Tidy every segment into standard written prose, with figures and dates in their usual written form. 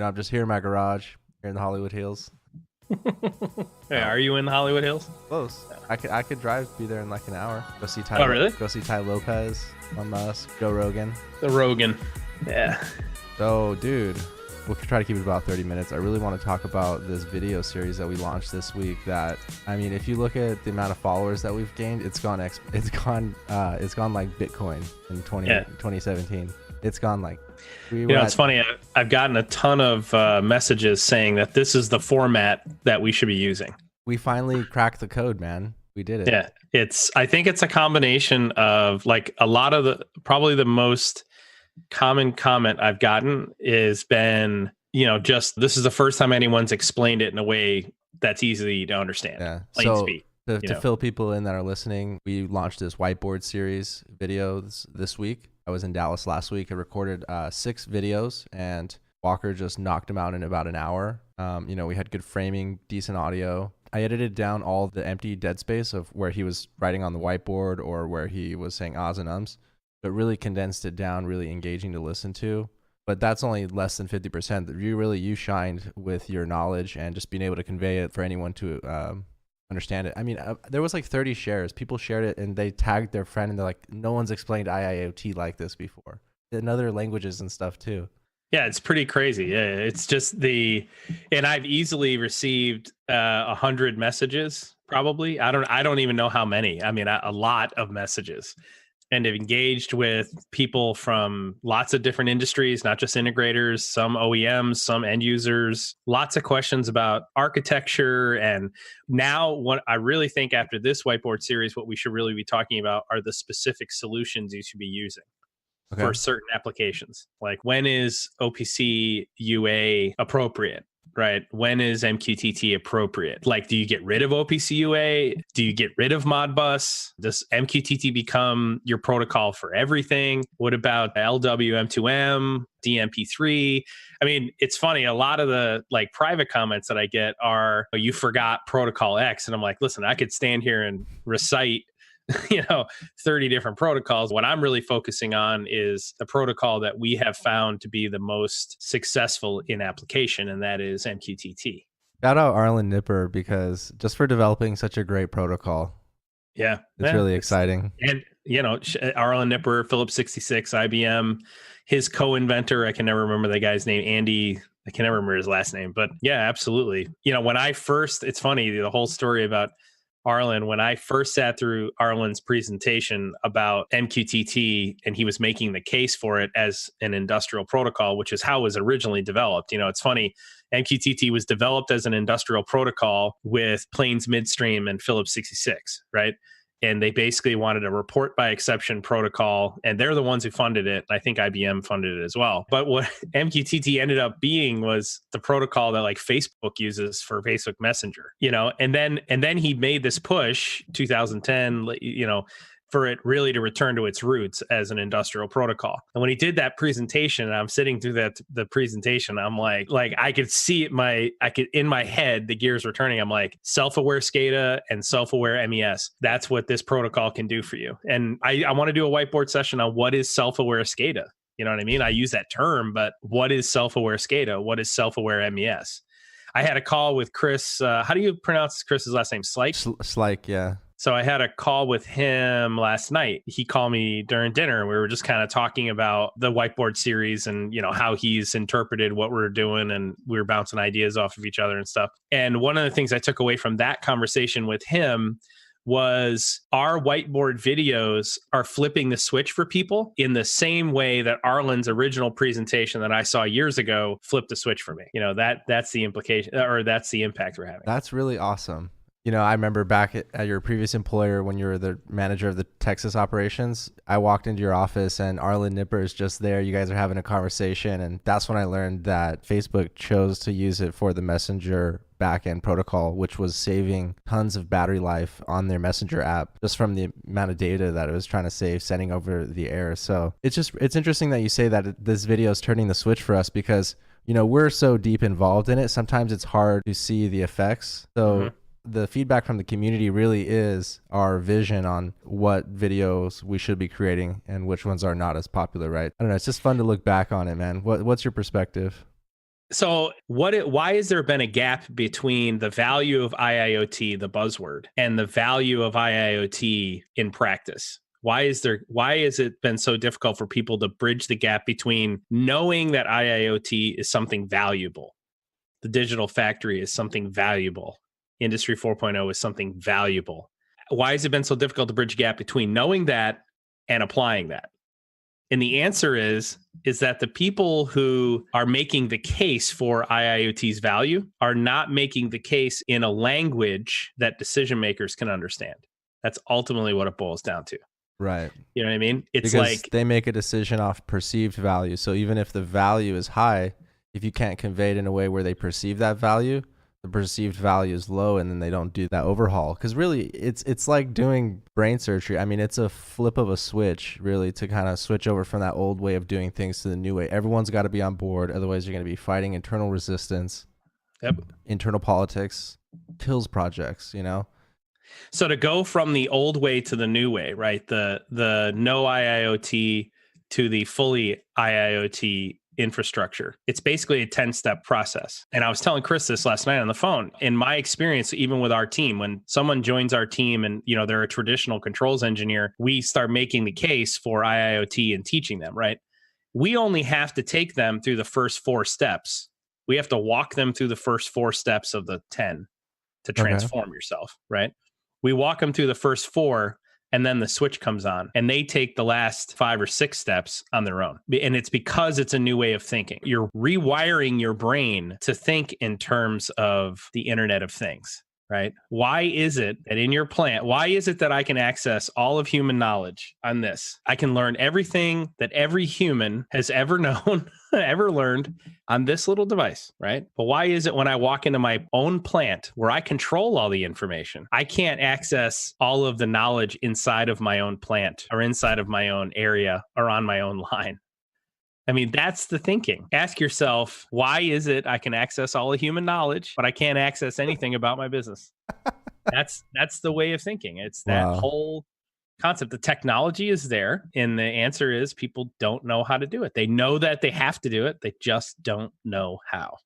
I'm just here in my garage here in the Hollywood Hills. Hey, are you in the Hollywood Hills? Close. I could drive, be there in like an hour. Go see Ty. Oh, really? Go see Ty Lopez, Elon Musk, Joe Rogan. The Rogan. Yeah. So, dude, we'll try to keep it about 30 minutes. I really want to talk about this video series that we launched this week. That, I mean, if you look at the amount of followers that we've gained, it's gone like Bitcoin in 2017. It's gone like. It's funny. I've gotten a ton of messages saying that this is the format that we should be using. We finally cracked the code, man. We did it. Yeah, I think it's a combination of like a lot of probably the most common comment I've gotten has been, just this is the first time anyone's explained it in a way that's easy to understand. Yeah. Plain speak. To fill people in that are listening, we launched this whiteboard series videos this week. I was in Dallas last week. I recorded 6 videos, and Walker just knocked them out in about an hour. We had good framing, decent audio. I edited down all the empty dead space of where he was writing on the whiteboard or where he was saying ahs and ums, but really condensed it down, really engaging to listen to. But that's only less than 50%. You shined with your knowledge and just being able to convey it for anyone to understand it. I mean, there was like 30 shares. People shared it and they tagged their friend and they're like, no one's explained IIoT like this before. In other languages and stuff too. Yeah, it's pretty crazy. Yeah, it's just and I've easily received 100 messages probably. I don't even know how many. I mean, a lot of messages. And have engaged with people from lots of different industries, not just integrators, some OEMs, some end users, lots of questions about architecture. And now what I really think after this whiteboard series, what we should really be talking about are the specific solutions you should be using for certain applications. Like, when is OPC UA appropriate? Right? When is MQTT appropriate? Like, do you get rid of OPC UA? Do you get rid of Modbus? Does MQTT become your protocol for everything? What about LWM2M, DMP3? I mean, it's funny. A lot of the like private comments that I get are, you forgot protocol X. And I'm like, listen, I could stand here and recite 30 different protocols. What I'm really focusing on is the protocol that we have found to be the most successful in application, and that is MQTT. Shout out Arlen Nipper, because just for developing such a great protocol. Yeah. It's really exciting. And, Arlen Nipper, Phillips 66, IBM, his co-inventor, I can never remember the guy's name, Andy, I can never remember his last name, but yeah, absolutely. When it's funny, the whole story about Arlen, when I first sat through Arlen's presentation about MQTT, and he was making the case for it as an industrial protocol, which is how it was originally developed. It's funny, MQTT was developed as an industrial protocol with Plains Midstream and Phillips 66, right? And they basically wanted a report by exception protocol, and they're the ones who funded it. I think IBM funded it as well. But what MQTT ended up being was the protocol that like Facebook uses for Facebook Messenger, and then he made this push 2010, for it really to return to its roots as an industrial protocol. And when he did that presentation, and I'm sitting through the presentation, I'm like I could see it in my head, the gears were turning. I'm like, self-aware SCADA and self-aware MES. That's what this protocol can do for you. And I want to do a whiteboard session on what is self-aware SCADA. You know what I mean? I use that term, but what is self-aware SCADA? What is self-aware MES? I had a call with Chris. How do you pronounce Chris's last name? Slike? Slike, yeah. So I had a call with him last night. He called me during dinner. We were just kind of talking about the whiteboard series and, how he's interpreted what we're doing. And we were bouncing ideas off of each other and stuff. And one of the things I took away from that conversation with him was our whiteboard videos are flipping the switch for people in the same way that Arlen's original presentation that I saw years ago flipped the switch for me. That's the implication, or that's the impact we're having. That's really awesome. I remember back at your previous employer when you were the manager of the Texas operations, I walked into your office and Arlen Nipper is just there. You guys are having a conversation. And that's when I learned that Facebook chose to use it for the Messenger backend protocol, which was saving tons of battery life on their Messenger app just from the amount of data that it was trying to save sending over the air. So it's interesting that you say that this video is turning the switch for us, because, we're so deep involved in it. Sometimes it's hard to see the effects. So the feedback from the community really is our vision on what videos we should be creating and which ones are not as popular, right? I don't know. It's just fun to look back on it, man. What's your perspective? So why has there been a gap between the value of IIoT, the buzzword, and the value of IIoT in practice? Why has it been so difficult for people to bridge the gap between knowing that IIoT is something valuable, the digital factory is something valuable, Industry 4.0 is something valuable? Why has it been so difficult to bridge the gap between knowing that and applying that? And the answer is that the people who are making the case for IIoT's value are not making the case in a language that decision makers can understand. That's ultimately what it boils down to. Right. You know what I mean? It's because like they make a decision off perceived value. So even if the value is high, if you can't convey it in a way where they perceive that value, the perceived value is low, and then they don't do that overhaul. Because really, it's like doing brain surgery. I mean, it's a flip of a switch, really, to kind of switch over from that old way of doing things to the new way. Everyone's got to be on board. Otherwise, you're going to be fighting internal resistance. Yep. Internal politics kills projects, you know? So to go from the old way to the new way, right? The no IIoT to the fully IIoT infrastructure. It's basically a 10-step process. And I was telling Chris this last night on the phone. In my experience, even with our team, when someone joins our team and, you know, they're a traditional controls engineer, we start making the case for IIoT and teaching them, right? We only have to take them through the first 4 steps. We have to walk them through the first 4 steps of the 10 to transform yourself, right? We walk them through the first 4, and then the switch comes on, and they take the last 5 or 6 steps on their own. And it's because it's a new way of thinking. You're rewiring your brain to think in terms of the Internet of Things, right? Why is it that in your plant, why is it that I can access all of human knowledge on this? I can learn everything that every human has ever known, ever learned on this little device, right? But why is it when I walk into my own plant where I control all the information, I can't access all of the knowledge inside of my own plant or inside of my own area or on my own line? I mean, that's the thinking. Ask yourself, why is it I can access all the human knowledge, but I can't access anything about my business? That's the way of thinking. It's that whole concept. The technology is there, and the answer is people don't know how to do it. They know that they have to do it. They just don't know how.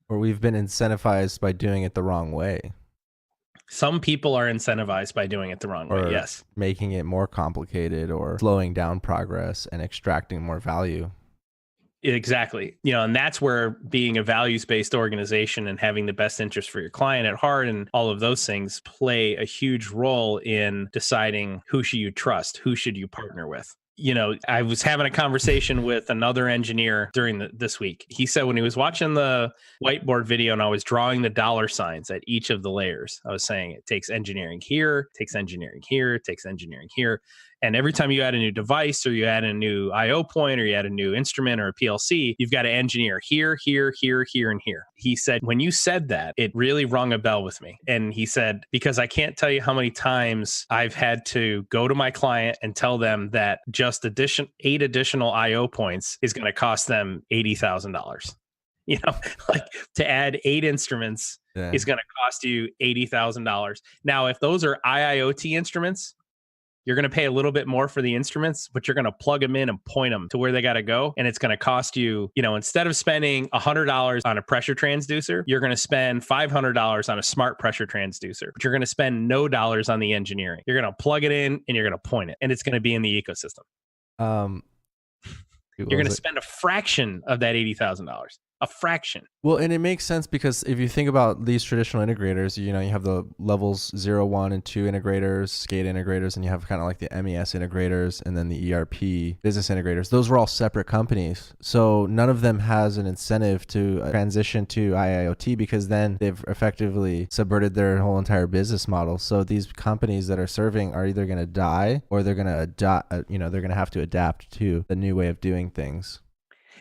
Or we've been incentivized by doing it the wrong way. Some people are incentivized by doing it the wrong way, yes. Making it more complicated or slowing down progress and extracting more value. Exactly. You know, and that's where being a values-based organization and having the best interest for your client at heart and all of those things play a huge role in deciding who should you trust, who should you partner with. You know, I was having a conversation with another engineer during this week. He said when he was watching the whiteboard video and I was drawing the dollar signs at each of the layers, I was saying it takes engineering here, takes engineering here, takes engineering here. And every time you add a new device or you add a new IO point or you add a new instrument or a PLC, you've got to engineer here, here, here, here, and here. He said, when you said that, it really rung a bell with me. And he said, because I can't tell you how many times I've had to go to my client and tell them that just 8 additional IO points is going to cost them $80,000. You know, like to add 8 instruments is going to cost you $80,000. Now, if those are IIoT instruments, you're going to pay a little bit more for the instruments, but you're going to plug them in and point them to where they got to go. And it's going to cost you, you know, instead of spending $100 on a pressure transducer, you're going to spend $500 on a smart pressure transducer, but you're going to spend no dollars on the engineering. You're going to plug it in and you're going to point it, and it's going to be in the ecosystem. You're going to spend a fraction of that $80,000. A fraction. Well, and it makes sense because if you think about these traditional integrators, you know, you have the levels 0, 1, and 2 integrators, SCADA integrators, and you have kind of like the MES integrators and then the ERP business integrators. Those were all separate companies. So none of them has an incentive to transition to IIoT because then they've effectively subverted their whole entire business model. So these companies that are serving are either going to die or they're going to adopt, they're going to have to adapt to the new way of doing things.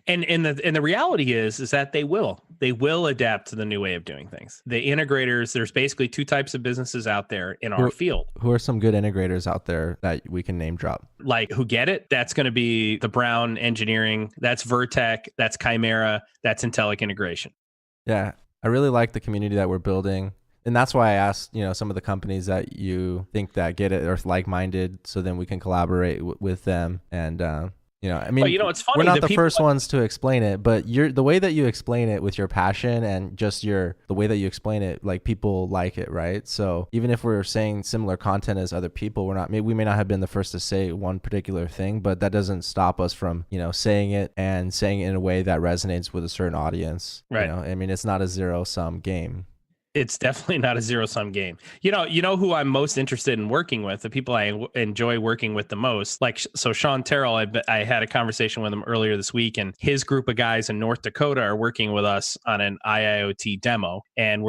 And the reality is that they will adapt to the new way of doing things. The integrators, there's basically 2 types of businesses out there in our field. Who are some good integrators out there that we can name drop? Like who get it? That's going to be the Brown Engineering. That's Vertec. That's Chimera. That's Intellic Integration. Yeah, I really like the community that we're building. And that's why I asked, some of the companies that you think that get it or like-minded, so then we can collaborate with them and, I mean, it's funny. we're not the first ones to explain it, but the way that you explain it with your passion and just the way that you explain it, like people like it, right? So even if we're saying similar content as other people, we may not have been the first to say one particular thing, but that doesn't stop us from, saying it in a way that resonates with a certain audience. Right. I mean, it's not a zero-sum game. It's definitely not a zero-sum game. You know who I'm most interested in working with, the people I enjoy working with the most. So Sean Terrell, I had a conversation with him earlier this week, and his group of guys in North Dakota are working with us on an IIoT demo. And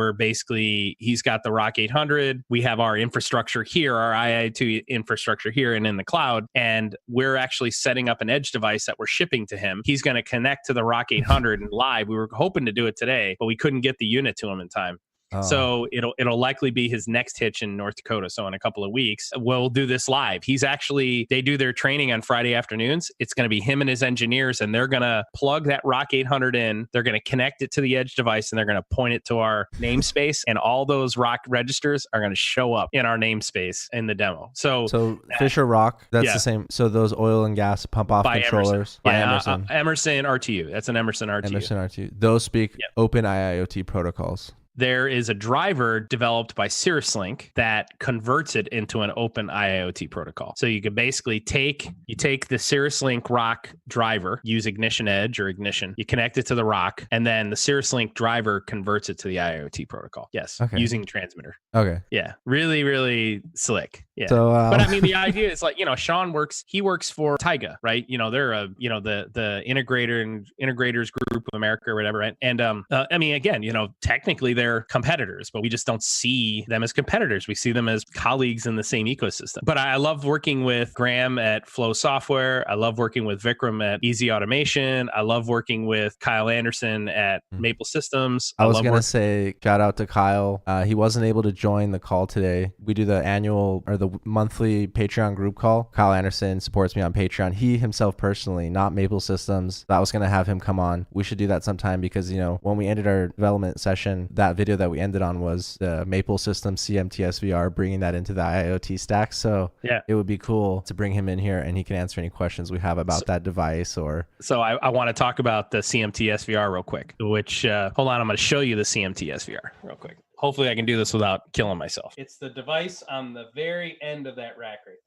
he's got the Rock 800. We have our infrastructure here, our IIoT infrastructure here and in the cloud. And we're actually setting up an edge device that we're shipping to him. He's going to connect to the Rock 800 and live. We were hoping to do it today, but we couldn't get the unit to him in time. So it'll likely be his next hitch in North Dakota. So in a couple of weeks, we'll do this live. They do their training on Friday afternoons. It's going to be him and his engineers, and they're going to plug that Rock 800 in. They're going to connect it to the edge device, and they're going to point it to our namespace. And all those Rock registers are going to show up in our namespace in the demo. So Fisher Rock, that's the same. So those oil and gas pump off controllers by Emerson. Emerson RTU. That's an Emerson RTU. Emerson RTU. Those speak open IIoT protocols. There is a driver developed by CirrusLink that converts it into an open IIoT protocol. So you can basically take the CirrusLink Rock driver, use Ignition Edge or Ignition, you connect it to the Rock, and then the CirrusLink driver converts it to the IIoT protocol. Yes, using the transmitter. Okay. Yeah, really, really slick. Yeah. So, but I mean, the idea is Sean works for Taiga, right? They're the integrators group of America or whatever, right? And I mean, again, technically they're competitors, but we just don't see them as competitors. We see them as colleagues in the same ecosystem. But I love working with Graham at Flow Software. I love working with Vikram at Easy Automation. I love working with Kyle Anderson at Maple Systems. I was going to say shout out to Kyle. He wasn't able to join the call today. We do the annual or the monthly Patreon group call. Kyle Anderson supports me on Patreon. He himself personally, not Maple Systems. I was going to have him come on. We should do that sometime because, when we ended our development session, that video that we ended on was the Maple Systems CMTS VR, bringing that into the IIoT stack. So it would be cool to bring him in here and he can answer any questions we have about that device. So I want to talk about the CMTS VR real quick, which, hold on, I'm going to show you the CMTS VR real quick. Hopefully I can do this without killing myself. It's the device on the very end of that rack right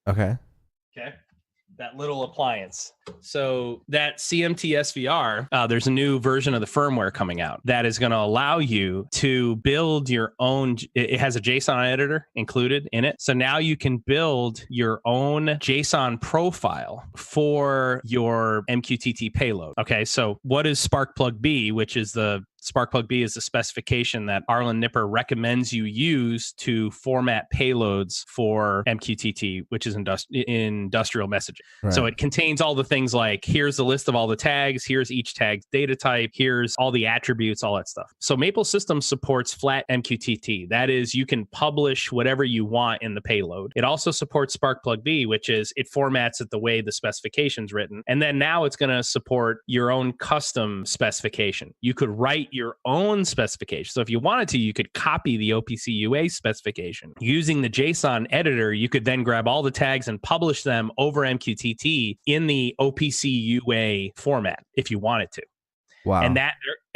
there. Okay. That little appliance. So that CMTS VR, there's a new version of the firmware coming out that is going to allow you to build your own. It has a JSON editor included in it. So now you can build your own JSON profile for your MQTT payload. Okay. So what is Sparkplug B, which is Sparkplug B is the specification that Arlen Nipper recommends you use to format payloads for MQTT, which is industrial messaging. Right. So it contains all the things like, here's the list of all the tags, here's each tag's data type, here's all the attributes, all that stuff. So Maple Systems supports flat MQTT. That is, you can publish whatever you want in the payload. It also supports Sparkplug B, which is it formats it the way the specification's written. And then now it's going to support your own custom specification. You could write your own specification. So if you wanted to, you could copy the OPC UA specification. Using the JSON editor, you could then grab all the tags and publish them over MQTT in the OPC UA format if you wanted to. Wow.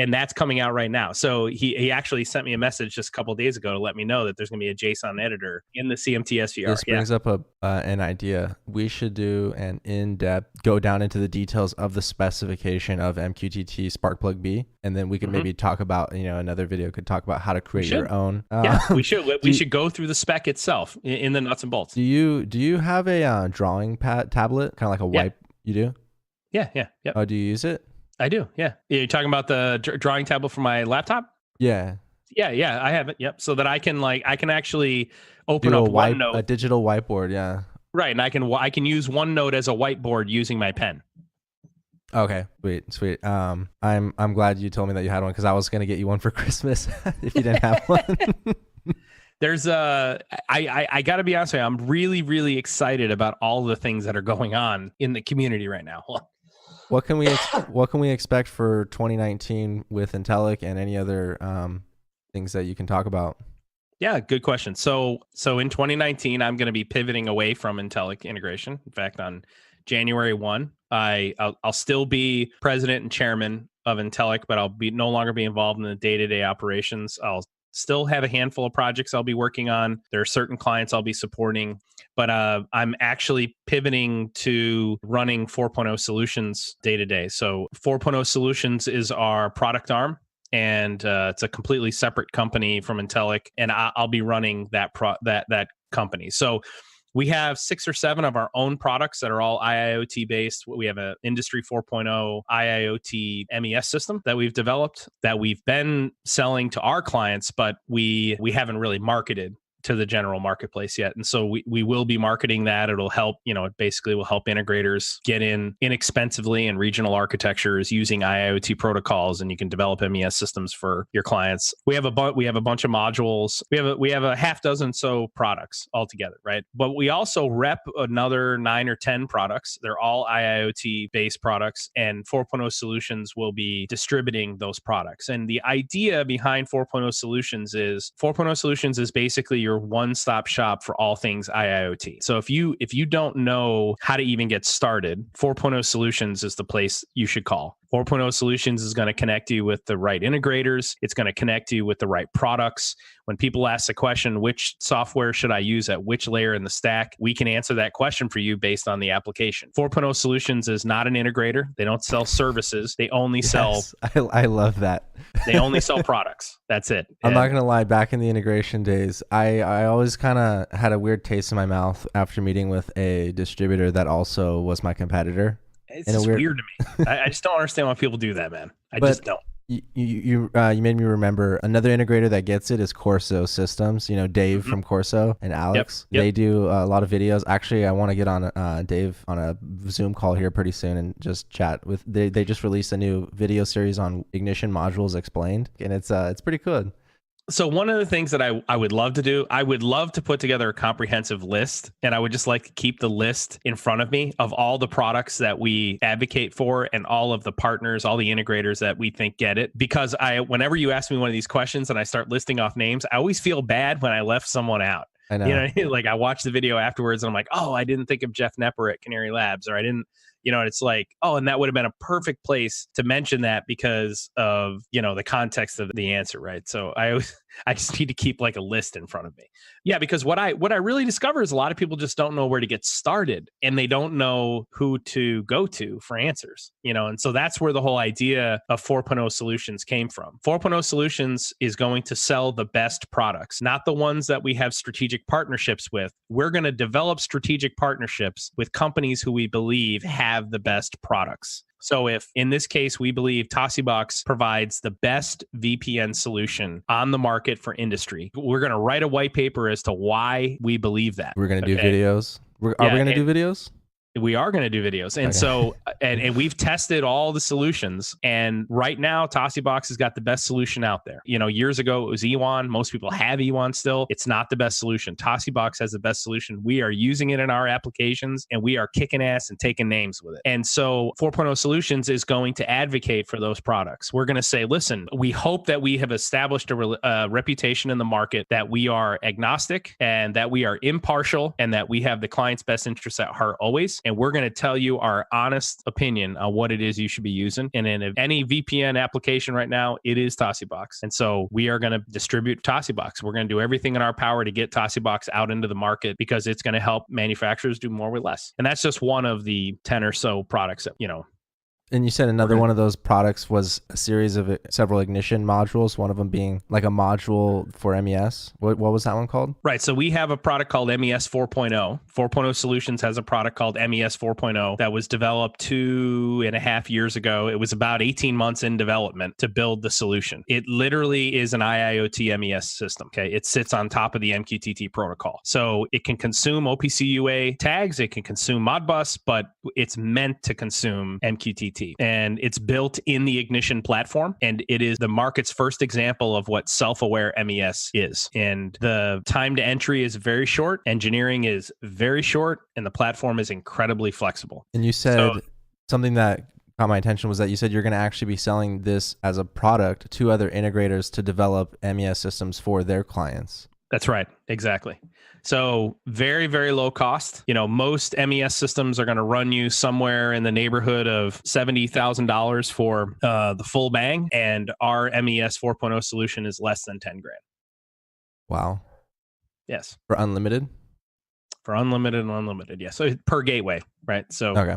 And that's coming out right now. So he actually sent me a message just a couple of days ago to let me know that there's going to be a JSON editor in the CMTS VR. This brings up an idea. We should do an in-depth, go down into the details of the specification of MQTT Sparkplug B, and then we could maybe talk about, another video could talk about how to create your own. Yeah, we should. We should go through the spec itself in the nuts and bolts. Do you have a drawing tablet, kind of like a wipe? You do? Yeah. Oh, do you use it? I do, yeah. You're talking about the drawing tablet for my laptop? Yeah, I have it. Yep. So that I can actually open up OneNote, a digital whiteboard. Yeah. Right, and I can use OneNote as a whiteboard using my pen. Okay, sweet. I'm glad you told me that you had one because I was gonna get you one for Christmas if you didn't have one. There's I got to be honest with you. I'm really, really excited about all the things that are going on in the community right now. What can we expect for 2019 with Intellic and any other things that you can talk about? Yeah, good question. So in 2019, I'm going to be pivoting away from Intellic integration. In fact, on January 1, I'll still be president and chairman of Intellic, but I'll be no longer be involved in the day-to-day operations. I'll still have a handful of projects I'll be working on. There are certain clients I'll be supporting, but I'm actually pivoting to running 4.0 Solutions day to day. So 4.0 Solutions is our product arm, and it's a completely separate company from Intellic, and I'll be running that company. So we have 6 or 7 of our own products that are all IIoT based. We have an Industry 4.0 IIoT MES system that we've developed that we've been selling to our clients, but we haven't really marketed to the general marketplace yet. And so we will be marketing that. It'll help, it basically will help integrators get in inexpensively in regional architectures using IIoT protocols, and you can develop MES systems for your clients. We have a bunch of modules. We have a half dozen so products altogether, right? But we also rep another 9 or 10 products. They're all IIoT based products, and 4.0 Solutions will be distributing those products. And the idea behind 4.0 Solutions is basically your one-stop shop for all things IIoT. So if you don't know how to even get started, 4.0 Solutions is the place you should call. 4.0 Solutions is going to connect you with the right integrators. It's going to connect you with the right products. When people ask the question, which software should I use at which layer in the stack, we can answer that question for you based on the application. 4.0 Solutions is not an integrator. They don't sell services. They only sell... I love that. They only sell products. That's it. I'm not going to lie. Back in the integration days, I always kind of had a weird taste in my mouth after meeting with a distributor that also was my competitor. It's just weird to me. I just don't understand why people do that, man. I just don't. You made me remember another integrator that gets it is Corso Systems. Dave from Corso and Alex. Yep. They do a lot of videos. Actually, I want to get on Dave on a Zoom call here pretty soon and just chat with. They just released a new video series on ignition modules explained, and it's pretty good. So one of the things that I would love to do, I would love to put together a comprehensive list, and I would just like to keep the list in front of me of all the products that we advocate for and all of the partners, all the integrators that we think get it. Because whenever you ask me one of these questions and I start listing off names, I always feel bad when I left someone out. I know. Like I watch the video afterwards and I'm like, oh, I didn't think of Jeff Nepper at Canary Labs, or I didn't, and it's like, oh, and that would have been a perfect place to mention that because of, the context of the answer, right? So I just need to keep like a list in front of me. Yeah, because what I really discover is a lot of people just don't know where to get started, and they don't know who to go to for answers, and so that's where the whole idea of 4.0 Solutions came from. 4.0 Solutions is going to sell the best products, not the ones that we have strategic partnerships with. We're going to develop strategic partnerships with companies who we believe have the best products. So if in this case, we believe Tosibox provides the best VPN solution on the market for industry, we're going to write a white paper as to why we believe that. We're going to do videos. Are we going to do videos? We are going to do videos. And so, and we've tested all the solutions. And right now, Tosibox has got the best solution out there. Years ago, it was Ewan. Most people have Ewan still. It's not the best solution. Tosibox has the best solution. We are using it in our applications, and we are kicking ass and taking names with it. And so 4.0 Solutions is going to advocate for those products. We're going to say, listen, we hope that we have established a reputation in the market that we are agnostic and that we are impartial and that we have the client's best interests at heart always. And we're going to tell you our honest opinion on what it is you should be using. And in any VPN application right now, it is Tosibox. And so we are going to distribute Tosibox. We're going to do everything in our power to get Tosibox out into the market because it's going to help manufacturers do more with less. And that's just one of the 10 or so products that, And you said another one of those products was a series of several ignition modules, one of them being like a module for MES. What was that one called? Right. So we have a product called MES 4.0. 4.0 Solutions has a product called MES 4.0 that was developed 2.5 years ago. It was about 18 months in development to build the solution. It literally is an IIoT MES system. Okay. It sits on top of the MQTT protocol. So it can consume OPC UA tags. It can consume Modbus, but it's meant to consume MQTT. And it's built in the Ignition platform, and it is the market's first example of what self-aware MES is. And the time to entry is very short, engineering is very short, and the platform is incredibly flexible. And you said something that caught my attention was that you said you're going to actually be selling this as a product to other integrators to develop MES systems for their clients. That's right. Exactly. So very, very low cost. Most MES systems are going to run you somewhere in the neighborhood of $70,000 for the full bang. And our MES 4.0 solution is less than 10 grand. Wow. Yes. For unlimited? For unlimited and unlimited. Yeah. So per gateway, right? So, okay.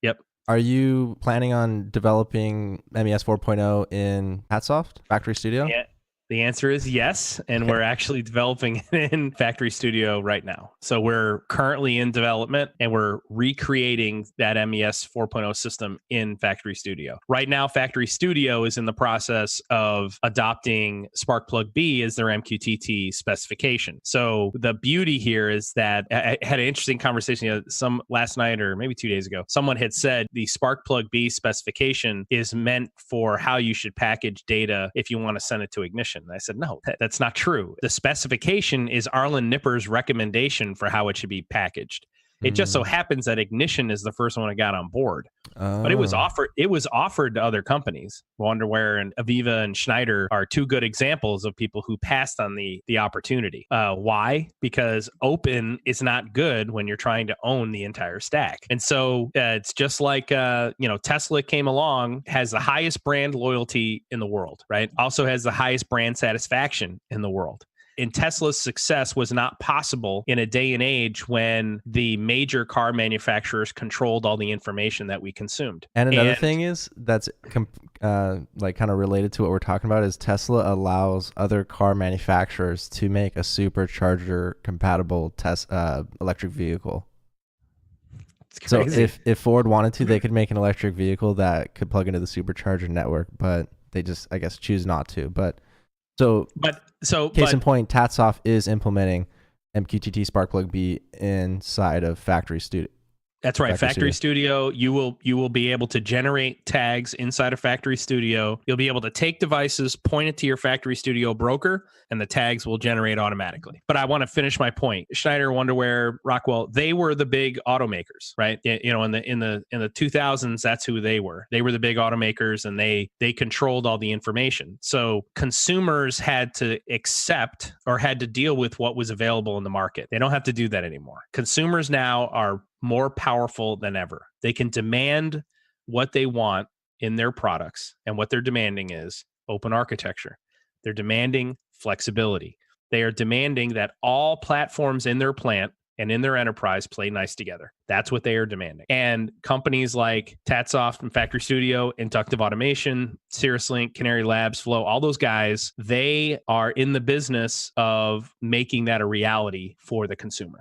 Yep. Are you planning on developing MES 4.0 in HatSoft Factory Studio? Yeah. The answer is yes, and we're actually developing it in Factory Studio right now. So we're currently in development, and we're recreating that MES 4.0 system in Factory Studio. Right now, Factory Studio is in the process of adopting Sparkplug-B as their MQTT specification. So the beauty here is that I had an interesting conversation some last night or maybe 2 days ago. Someone had said the Sparkplug-B specification is meant for how you should package data if you want to send it to Ignition. And I said, no, that's not true. The specification is Arlen Nipper's recommendation for how it should be packaged. It just so happens that Ignition is the first one that got on board. But it was offered to other companies. Wonderware and Aviva and Schneider are two good examples of people who passed on the opportunity. Why? Because open is not good when you're trying to own the entire stack. And so it's just like Tesla came along, has the highest brand loyalty in the world, right? Also has the highest brand satisfaction in the world. And Tesla's success was not possible in a day and age when the major car manufacturers controlled all the information that we consumed. And another thing is that's like kind of related to what we're talking about is Tesla allows other car manufacturers to make a supercharger compatible electric vehicle. So if Ford wanted to, they could make an electric vehicle that could plug into the supercharger network, but they just, I guess, choose not to. Case in point, Tatsoft is implementing MQTT Sparkplug-B inside of Factory Studio. That's right. Factory Studio, you will be able to generate tags inside of Factory Studio. You'll be able to take devices, point it to your Factory Studio broker, and the tags will generate automatically. But I want to finish my point. Schneider, Wonderware, Rockwell, they were the big automakers, right? In the 2000s, that's who they were. They were the big automakers, and they controlled all the information. So consumers had to accept or had to deal with what was available in the market. They don't have to do that anymore. Consumers now are more powerful than ever. They can demand what they want in their products, and what they're demanding is open architecture. They're demanding flexibility. They are demanding that all platforms in their plant and in their enterprise play nice together. That's what they are demanding. And companies like Tatsoft and Factory Studio, Inductive Automation, CirrusLink, Canary Labs, Flow, all those guys, they are in the business of making that a reality for the consumer.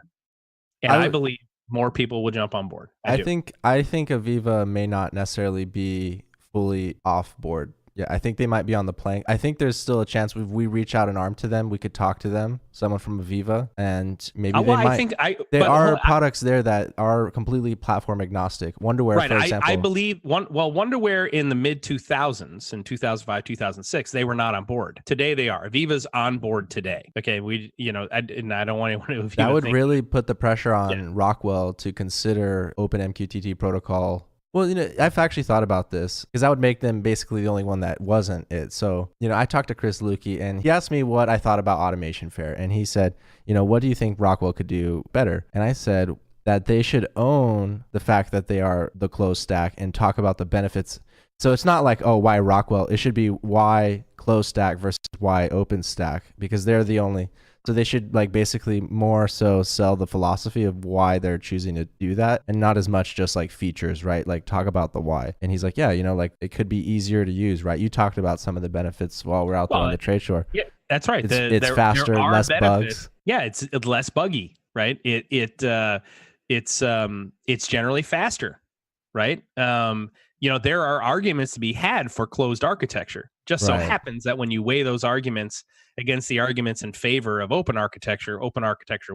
And I believe more people will jump on board. I think Aviva may not necessarily be fully off board. Yeah, I think they might be on the plank. I think there's still a chance if we reach out an arm to them, we could talk to them, someone from Aviva, and maybe they might. There are products there that are completely platform agnostic. Wonderware, for example. I believe Wonderware in the mid 2000s, in 2005, 2006, they were not on board. Today they are. Aviva's on board today. Okay, I don't want anyone to. That would really put the pressure on Rockwell to consider open MQTT protocol. Well, I've actually thought about this because that would make them basically the only one that wasn't it. So, I talked to Chris Lukey and he asked me what I thought about Automation Fair. And he said, what do you think Rockwell could do better? And I said that they should own the fact that they are the closed stack and talk about the benefits. So it's not like, oh, why Rockwell? It should be why closed stack versus why open stack, because they're the only. So they should basically more so sell the philosophy of why they're choosing to do that and not as much just features, right? Talk about the why. And he's like, yeah, it could be easier to use, right? You talked about some of the benefits while we're out there on the trade show. Yeah, that's right. It's faster, less bugs. Yeah, it's less buggy, right? It's generally faster, right? There are arguments to be had for closed architecture. Just so happens that when you weigh those arguments against the arguments in favor of open architecture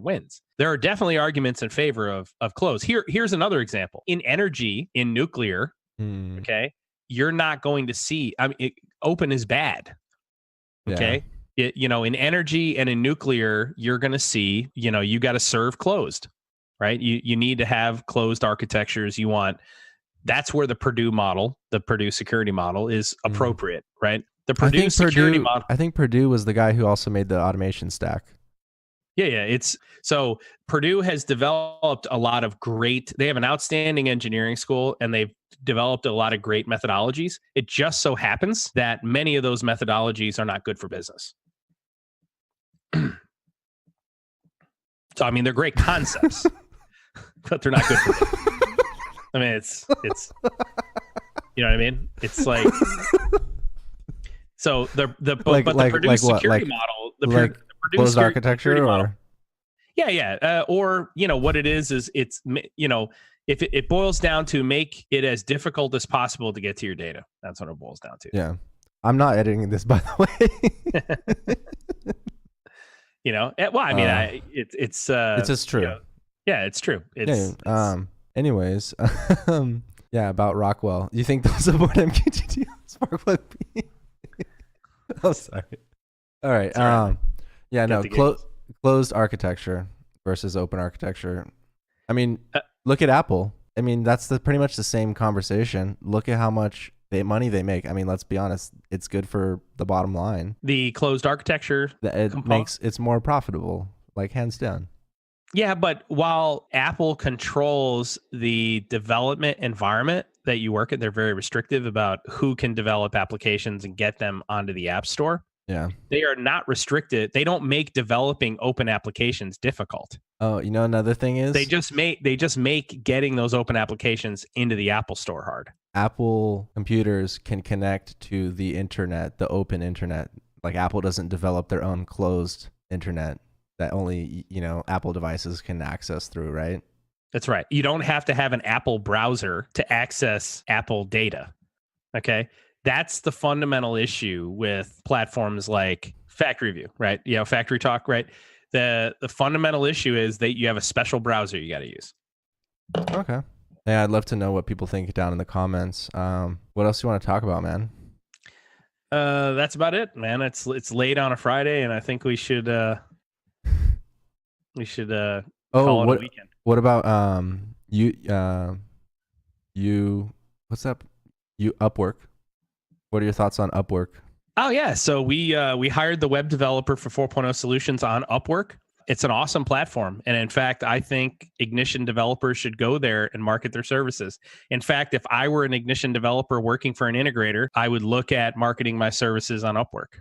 wins. There are definitely arguments in favor of closed. Here's another example. In energy, in nuclear, okay, you're not going to see, open is bad. Okay. Yeah. In energy and in nuclear, you're going to see, you got to serve closed, right? You need to have closed architectures. That's where the Purdue security model is appropriate, right? The Purdue security model. I think Purdue was the guy who also made the automation stack. Yeah. It's so Purdue has developed a lot of they have an outstanding engineering school, and they've developed a lot of great methodologies. It just so happens that many of those methodologies are not good for business. So, I mean, they're great concepts, but they're not good for business. I mean, it's, you know what I mean? It's like, so the Purdue security model, the Purdue closed architecture model, or or what it is it's if it boils down to make it as difficult as possible to get to your data. That's what it boils down to. Yeah, I'm not editing this, by the way. Well, I mean, it's just true. Yeah, it's true. It's anyways, yeah, about Rockwell. You think they'll support MQTT on SparkPlug P? Oh, sorry. All right. Yeah, no, closed architecture versus open architecture. I mean, look at Apple. I mean, that's pretty much the same conversation. Look at how much money they make. I mean, let's be honest. It's good for the bottom line. The closed architecture it's more profitable, like hands down. Yeah, but while Apple controls the development environment that you work in, they're very restrictive about who can develop applications and get them onto the App Store. Yeah. They are not restricted. They don't make developing open applications difficult. Oh, another thing is they just make getting those open applications into the Apple Store hard. Apple computers can connect to the internet, the open internet. Like Apple doesn't develop their own closed internet that only, Apple devices can access through, right? That's right. You don't have to have an Apple browser to access Apple data. Okay. That's the fundamental issue with platforms like Factory View, right? Factory Talk, right? The fundamental issue is that you have a special browser you got to use. Okay. Yeah, I'd love to know what people think down in the comments. What else do you want to talk about, man? That's about it, man. It's late on a Friday, and I think we should call it a weekend. What about what's up? Upwork. What are your thoughts on Upwork? Oh yeah, so we hired the web developer for 4.0 solutions on Upwork. It's an awesome platform, and in fact, I think Ignition developers should go there and market their services. In fact, if I were an Ignition developer working for an integrator, I would look at marketing my services on Upwork.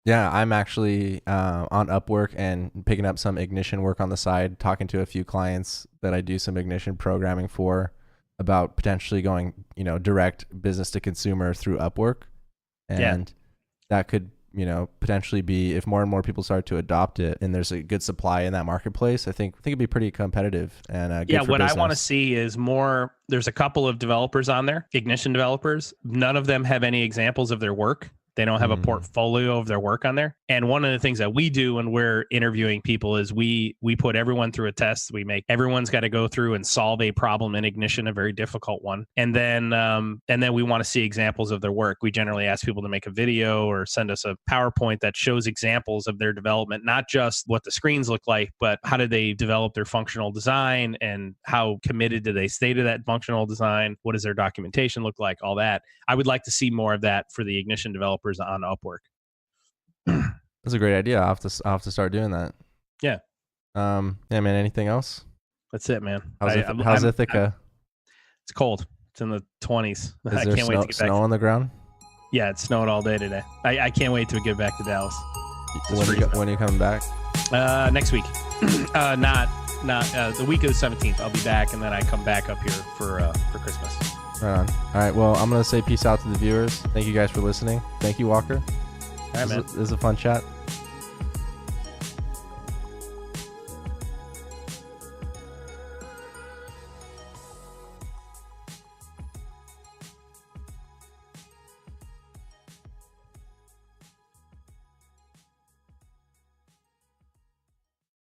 Yeah, I'm actually on Upwork and picking up some Ignition work on the side, talking to a few clients that I do some Ignition programming for about potentially going, direct business to consumer through Upwork. And that could, potentially be, if more and more people start to adopt it and there's a good supply in that marketplace, I think it'd be pretty competitive and good for what business. I want to see is more. There's a couple of developers on there, Ignition developers. None of them have any examples of their work. They don't have a portfolio of their work on there. And one of the things that we do when we're interviewing people is we put everyone through a test. Everyone's got to go through and solve a problem in Ignition, a very difficult one. And then we want to see examples of their work. We generally ask people to make a video or send us a PowerPoint that shows examples of their development, not just what the screens look like, but how did they develop their functional design and how committed do they stay to that functional design? What does their documentation look like? All that. I would like to see more of that for the Ignition developers on Upwork. That's a great idea. I'll have to start doing that. Yeah. Yeah, man. Anything else? That's it, man. How's Ithaca? It's cold. It's in the 20s. I can't wait to get back. Snow on the ground? Yeah, it's snowing all day today. I can't wait to get back to Dallas. When are you coming back? Next week. Not the week of the 17th. I'll be back, and then I come back up here for Christmas. Right on. All right. Well, I'm going to say peace out to the viewers. Thank you guys for listening. Thank you, Walker. All right, man. This is a fun chat.